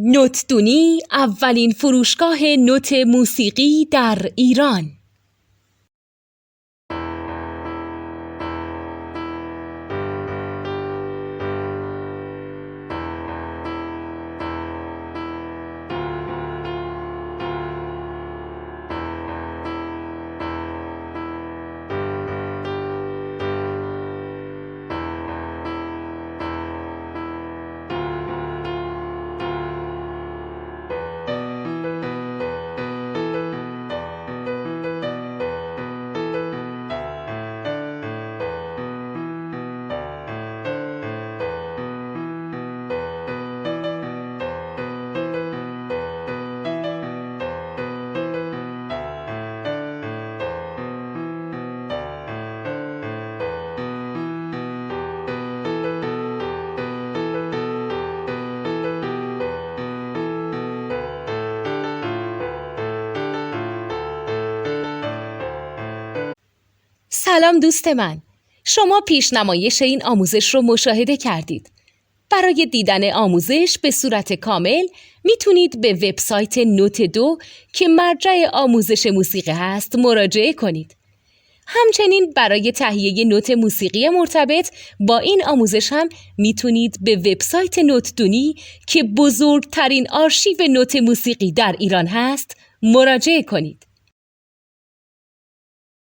نوتدونی اولین فروشگاه نوت موسیقی در ایران. سلام دوست من، شما پیشنمایش این آموزش رو مشاهده کردید. برای دیدن آموزش به صورت کامل میتونید به وبسایت نوت 2 که مرجع آموزش موسیقی هست مراجعه کنید. همچنین برای تهیه نوت موسیقی مرتبط با این آموزش هم میتونید به وبسایت نوتدونی که بزرگترین آرشیو نوت موسیقی در ایران هست مراجعه کنید.